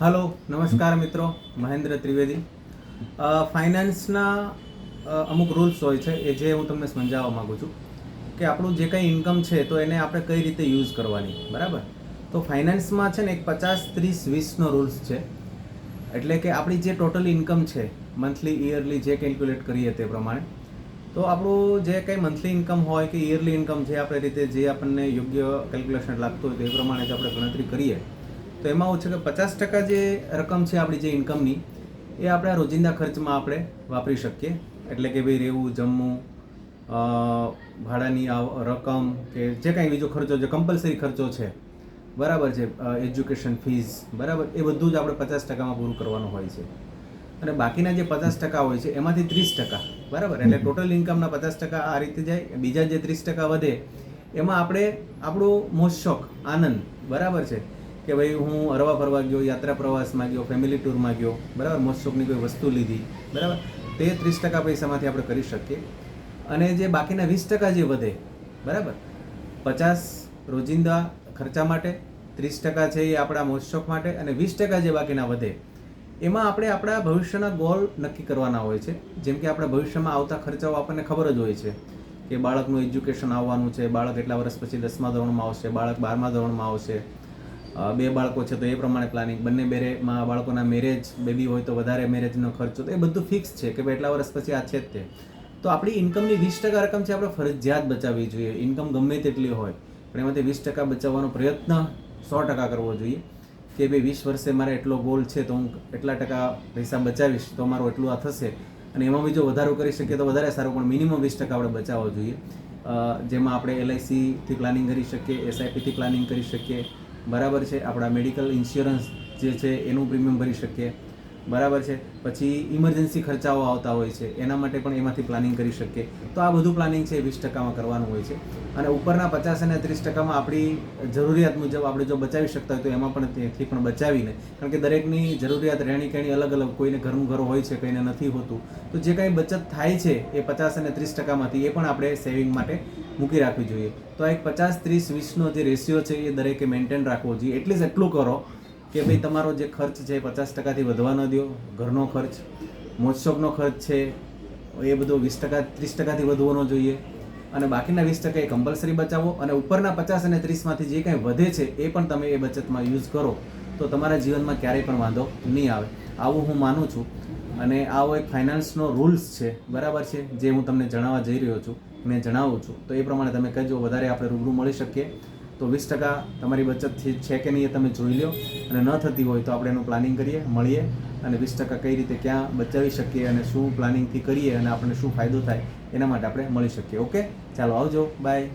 Hello નમસ્કાર મિત્રો, મહેન્દ્ર ત્રિવેદી. ફાઇનાન્સના અમુક રૂલ્સ હોય છે એ જે હું તમને સમજાવવા માગું છું કે આપણું જે કંઈ ઇન્કમ છે તો એને આપણે કઈ રીતે યુઝ કરવાની, બરાબર. તો ફાઇનાન્સમાં છે ને એક 50-30-20નો રૂલ્સ છે. એટલે કે આપણી જે ટોટલ ઇન્કમ છે મંથલી ઇયરલી જે કેલ્ક્યુલેટ કરીએ તે પ્રમાણે, તો આપણું જે કંઈ મંથલી ઇન્કમ હોય કે ઇયરલી ઇન્કમ જે આપણે રીતે જે આપણને યોગ્ય કેલ્ક્યુલેશન લાગતું હોય તો એ પ્રમાણે જો આપણે ગણતરી કરીએ તો એમાં એવું છે કે 50% જે રકમ છે આપણી જે ઇન્કમની એ આપણા રોજિંદા ખર્ચમાં આપણે વાપરી શકીએ. એટલે કે ભાઈ રહેવું, જમવું, ભાડાની રકમ કે જે કાંઈ બીજો ખર્ચો જે કમ્પલસરી ખર્ચો છે, બરાબર છે, એજ્યુકેશન ફીસ, બરાબર, એ બધું જ આપણે 50%માં પૂરું કરવાનું હોય છે. અને બાકીના જે 50% હોય છે એમાંથી 30%, બરાબર, એટલે ટોટલ ઇન્કમના 50% આ રીતે જાય. બીજા જે 30% વધે એમાં આપણે આપણું મોજ શોખ, આનંદ, બરાબર છે, કે ભાઈ હું હરવા ફરવા ગયો, યાત્રા પ્રવાસમાં ગયો, ફેમિલી ટૂરમાં ગયો, બરાબર, મોજ શોખની કોઈ વસ્તુ લીધી, બરાબર, તે 30% પૈસામાંથી આપણે કરી શકીએ. અને જે બાકીના 20% જે વધે, બરાબર, 50 રોજિંદા ખર્ચા માટે, 30% છે એ આપણા મોજ શોખ માટે, અને 20% જે બાકીના વધે એમાં આપણે આપણા ભવિષ્યના ગોલ નક્કી કરવાના હોય છે. જેમ કે આપણા ભવિષ્યમાં આવતા ખર્ચાઓ આપણને ખબર જ હોય છે કે બાળકનું એજ્યુકેશન આવવાનું છે, બાળક એટલા વર્ષ પછી 10મા ધોરણમાં આવશે, બાળક 12મા ધોરણમાં આવશે, 2 બાળકો છે તો એ પ્રમાણે પ્લાનિંગ, બંને બેરેમાં બાળકોના મેરેજ, બેબી હોય તો વધારે મેરેજનો ખર્ચો, તો એ બધું ફિક્સ છે કે ભાઈ એટલા વર્ષ પછી આ છે જ તે. તો આપણી ઇન્કમની 20% રકમ છે આપણે ફરજિયાત બચાવવી જોઈએ. ઇન્કમ ગમે તેટલી હોય પણ એમાંથી 20% બચાવવાનો પ્રયત્ન 100% કરવો જોઈએ કે ભાઈ 20 વર્ષે મારે એટલો ગોલ છે તો હું એટલા ટકા પૈસા બચાવીશ તો મારું એટલું આ થશે. અને એમાં બી જો વધારો કરી શકીએ તો વધારે સારું, પણ મિનિમમ 20% આપણે બચાવવો જોઈએ. જેમાં આપણે LICથી પ્લાનિંગ કરી શકીએ, SIPથી પ્લાનિંગ કરી શકીએ, બરાબર છે, આપણા મેડિકલ ઇન્સ્યોરન્સ જે છે એનું પ્રીમિયમ ભરી શકીએ, બરાબર છે, પછી ઇમરજન્સી ખર્ચાઓ આવતા હોય છે એના માટે પણ એમાંથી પ્લાનિંગ કરી શકીએ. તો આ બધું પ્લાનિંગ છે 20%માં કરવાનું હોય છે. અને ઉપરના 50 અને 30%માં આપણી જરૂરિયાત મુજબ આપણે જો બચાવી શકતા હોય તો એમાં પણ તેથી પણ બચાવીને, કારણ કે દરેકની જરૂરિયાત રહેણી કહેણી અલગ અલગ, કોઈને ઘરનું ઘર હોય છે, કોઈને નથી હોતું, તો જે કાંઈ બચત થાય છે એ 50 અને 30%માંથી એ પણ આપણે સેવિંગ માટે મૂકી રાખવી જોઈએ. તો આ એક 50-30-20નો જે રેશિયો છે એ દરેકે મેન્ટેન રાખવો જોઈએ. એટલીસ્ટ એટલું કરો કે ભાઈ તમારો જે ખર્ચ છે એ 50%થી વધવા ન દો. ઘરનો ખર્ચ, મોજ શોખનો ખર્ચ છે એ બધો 20%-30%થી વધવો ન જોઈએ. અને બાકીના 20% એ કમ્પલસરી બચાવો. અને ઉપરના 50 અને 30માંથી જે કાંઈ વધે છે એ પણ તમે એ બચતમાં યુઝ કરો તો તમારા જીવનમાં ક્યારેય પણ વાંધો નહીં આવે, આવું હું માનું છું. અને આવો એક ફાઇનાન્સનો રૂલ્સ છે, બરાબર છે, જે હું તમને જણાવવા જઈ રહ્યો છું અને જણાવું છું. તો એ પ્રમાણે તમે કહેજો. વધારે આપણે રૂબરૂ મળી શકીએ તો 20% તમારી બચત છે કે નહીં એ તમે જોઈ લો, અને ન થતી હોય તો આપણે એનું પ્લાનિંગ કરીએ, મળીએ, અને 20% કઈ રીતે ક્યાં બચાવી શકીએ અને શું પ્લાનિંગથી કરીએ અને આપણને શું ફાયદો થાય એના માટે આપણે મળી શકીએ. ઓકે, ચાલો આવજો, બાય.